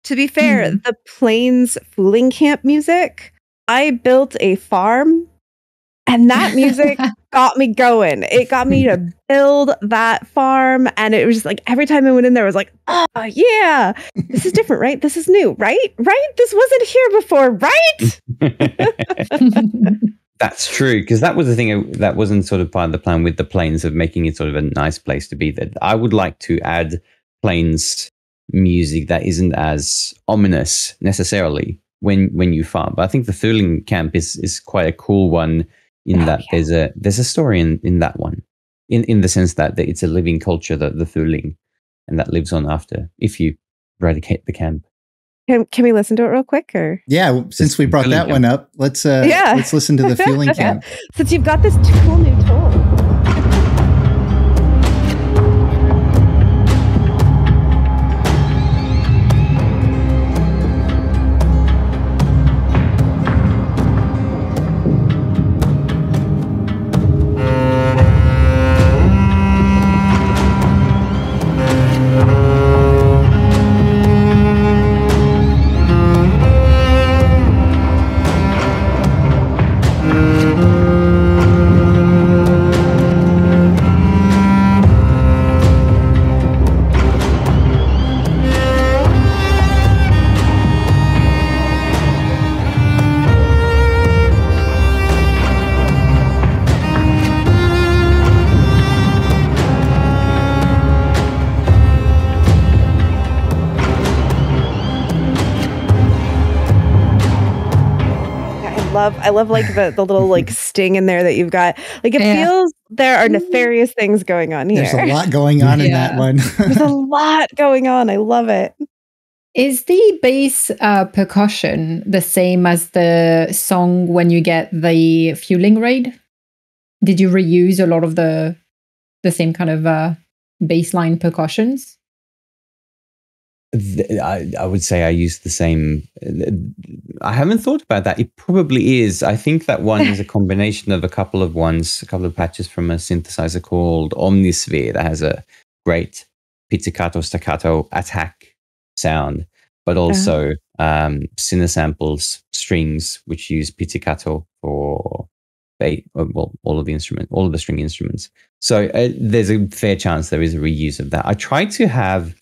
To be fair, the Plains Fuling Camp music, I built a farm, and that music got me going. It got me to build that farm, and it was just like every time I went in there, I was like, oh yeah, this is different, right? This is new, right? Right? This wasn't here before, right? That's true, because that was the thing that wasn't sort of part of the plan with the Plains of making it sort of a nice place to be. That I would like to add Plains music that isn't as ominous necessarily when you farm. But I think the Fuling Camp is quite a cool one in that there's a story in that one, in the sense that it's a living culture, the Fuling, and that lives on after if you eradicate the camp. Can we listen to it real quick? Or yeah, since we brought that one up, let's listen to the Fuling Camp. Since you've got this cool new tool. I love like the little like sting in there that you've got. Like it feels there are nefarious things going on here. There's a lot going on in that one. There's a lot going on. I love it. Is the bass percussion the same as the song when you get the Fuling raid? Did you reuse a lot of the same kind of bassline percussions? I would say I use the same. I haven't thought about that. It probably is. I think that one is a combination of a couple of patches from a synthesizer called Omnisphere that has a great pizzicato staccato attack sound, but also Cinesamples strings, which use pizzicato for all of the string instruments. So there's a fair chance there is a reuse of that. I try to have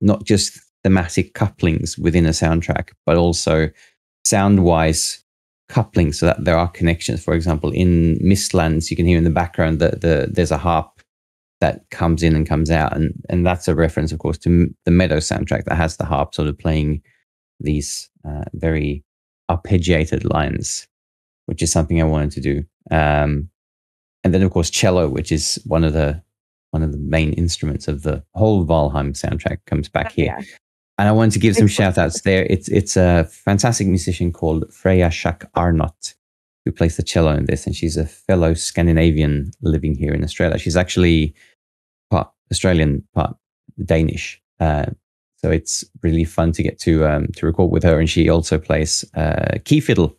not just thematic couplings within a soundtrack, but also sound-wise couplings so that there are connections. For example, in Mistlands, you can hear in the background that there's a harp that comes in and comes out, and that's a reference, of course, to the Meadow soundtrack that has the harp sort of playing these very arpeggiated lines, which is something I wanted to do. And then, of course, cello, which is one of the main instruments of the whole Valheim soundtrack, comes back here. And I wanted to give some shout outs there. It's a fantastic musician called Freya Schack Arnott who plays the cello in this, and she's a fellow Scandinavian living here in Australia. She's actually part Australian, part Danish. So it's really fun to get to record with her. And she also plays key fiddle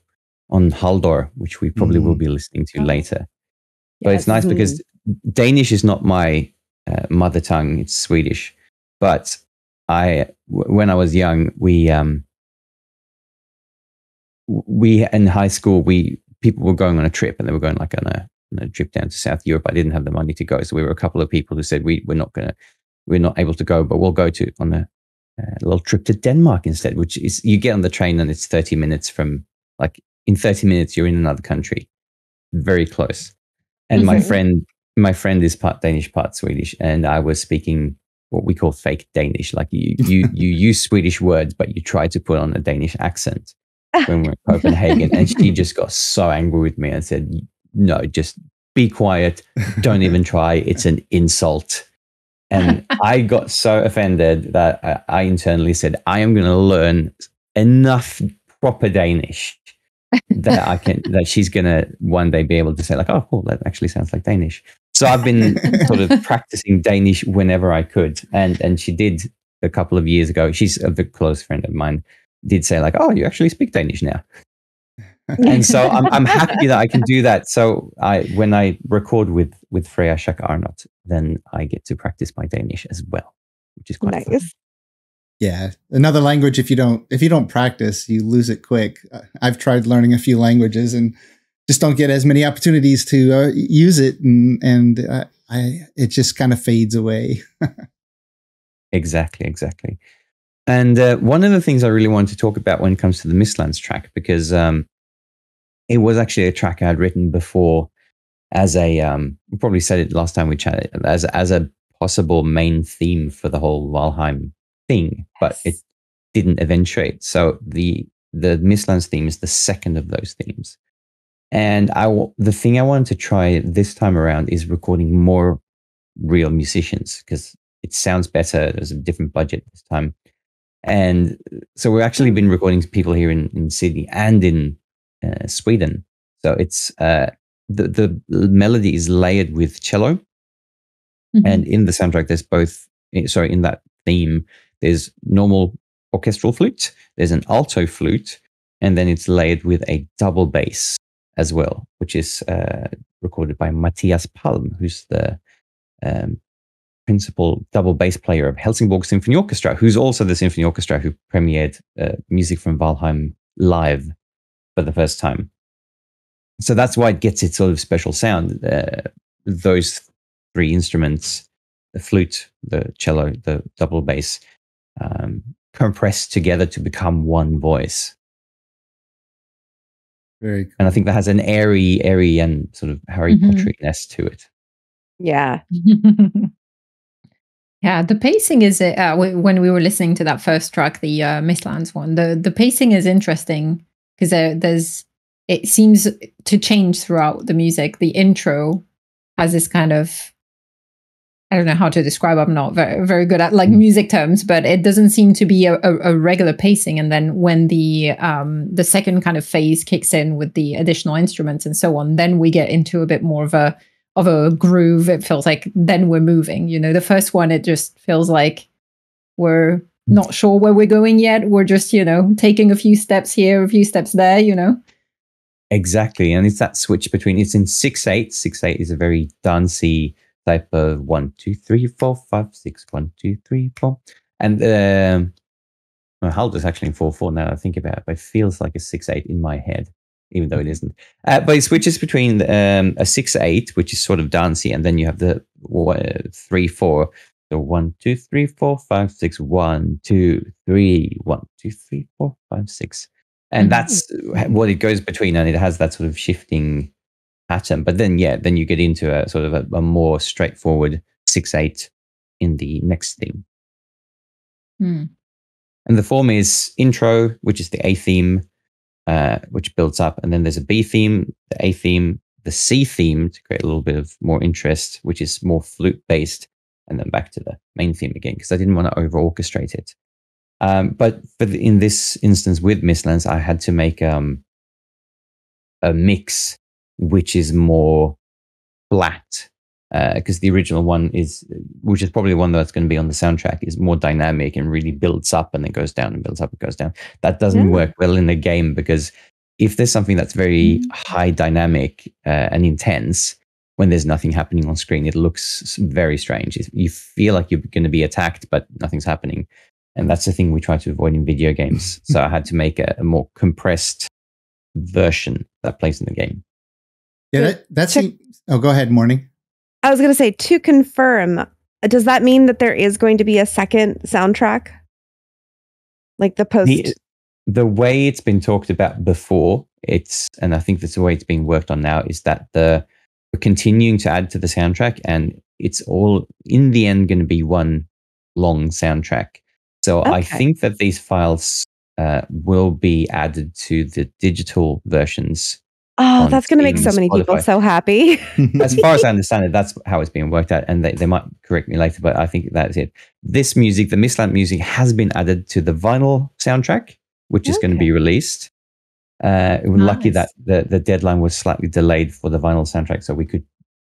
on Haldor, which we probably will be listening to later. But it's nice because Danish is not my mother tongue; it's Swedish. But when I was young, we in high school, people were going on a trip, and they were going like on a trip down to South Europe. I didn't have the money to go, so we were a couple of people who said we're not able to go, but we'll go on a little trip to Denmark instead. Which is, you get on the train and it's 30 minutes from, like, in 30 minutes you're in another country, very close. And my friend is part Danish, part Swedish, and I was speaking what we call fake Danish. Like you use Swedish words, but you try to put on a Danish accent when we're in Copenhagen. And she just got so angry with me and said, "No, just be quiet. Don't even try. It's an insult." And I got so offended that I internally said, "I am going to learn enough proper Danish that she's gonna one day be able to say, like, oh, cool, that actually sounds like Danish." So I've been sort of practicing Danish whenever I could, and she did a couple of years ago. She's a very close friend of mine. Did say, like, "Oh, you actually speak Danish now," and so I'm happy that I can do that. So when I record with Freya Schack Arnott, then I get to practice my Danish as well, which is quite nice. Fun. Yeah, another language. If you don't practice, you lose it quick. I've tried learning a few languages and just don't get as many opportunities to use it, and it just kind of fades away. Exactly. And one of the things I really wanted to talk about when it comes to the Mistlands track, because it was actually a track I had written before as a, we probably said it last time we chatted, as a possible main theme for the whole Valheim thing, but it didn't eventuate. So the Mistlands theme is the second of those themes. And the thing I wanted to try this time around is recording more real musicians, because it sounds better. There's a different budget this time. And so we've actually been recording people here in Sydney and in Sweden. So it's the melody is layered with cello. And in the soundtrack, there's in that theme, there's normal orchestral flute, there's an alto flute, and then it's layered with a double bass as well, which is recorded by Matthias Palm, who's the principal double bass player of Helsingborg Symphony Orchestra, who's also the symphony orchestra who premiered music from Valheim live for the first time. So that's why it gets its sort of special sound. Those three instruments, the flute, the cello, the double bass, compressed together to become one voice. Very cool. And I think that has an airy and sort of Harry Potter-ness to it. Yeah. Yeah, the pacing is when we were listening to that first track, the Mistlands one. The pacing is interesting because it seems to change throughout the music. The intro has this kind of, I don't know how to describe. I'm not very, very good at like music terms, but it doesn't seem to be a regular pacing. And then when the second kind of phase kicks in with the additional instruments and so on, then we get into a bit more of a groove. It feels like then we're moving. The first one, it just feels like we're not sure where we're going yet. We're just, taking a few steps here, a few steps there, Exactly. And it's that switch between, it's in 6/8. 6/8 is a very dancey type of 1, 2, 3, 4, 5, 6, 1, 2, 3, 4. And Halder's actually in 4/4 now that I think about it, but it feels like a 6/8 in my head, even though it isn't. But it switches between a 6/8, which is sort of dancey, and then you have the 3/4. So 1, 2, 3, 4, 5, 6, 1, 2, 3, 1, 2, 3, 4, 5, 6. And that's what it goes between, and it has that sort of shifting pattern. But then, then you get into a sort of a more straightforward 6/8 in the next theme. And the form is intro, which is the A theme, which builds up, and then there's a B theme, the A theme, the C theme to create a little bit of more interest, which is more flute based, and then back to the main theme again, because I didn't want to over orchestrate it. But in this instance with Mistlands, I had to make a mix which is more flat, because the original one which is probably the one that's going to be on the soundtrack, is more dynamic and really builds up and then goes down and builds up and goes down. That doesn't work well in a game, because if there's something that's very high dynamic and intense, when there's nothing happening on screen, it looks very strange. You feel like you're going to be attacked, but nothing's happening. And that's the thing we try to avoid in video games. So I had to make a more compressed version that plays in the game. Yeah, go ahead, Morning. I was going to say, to confirm, does that mean that there is going to be a second soundtrack? Like the post? The way it's been talked about before, and I think that's the way it's being worked on now, is that we're continuing to add to the soundtrack, and it's all in the end going to be one long soundtrack. So I think that these files will be added to the digital versions. Oh, that's going to make so many people so happy. As far as I understand it, that's how it's being worked out. And they might correct me later, but I think that's it. This music, the Mistlands music, has been added to the vinyl soundtrack, which is going to be released. We're lucky that the deadline was slightly delayed for the vinyl soundtrack, so we could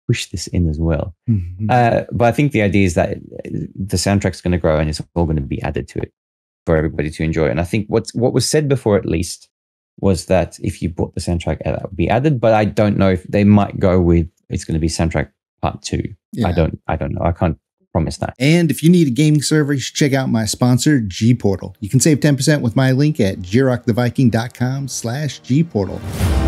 push this in as well. But I think the idea is that the soundtrack's going to grow and it's all going to be added to it for everybody to enjoy. And I think what was said before, at least, was that if you bought the soundtrack, that would be added. But I don't know if they might go with it's going to be soundtrack part 2. Yeah. I don't know. I can't promise that. And if you need a gaming server, you should check out my sponsor, Gportal. You can save 10% with my link at jiroctheviking.com/Gportal.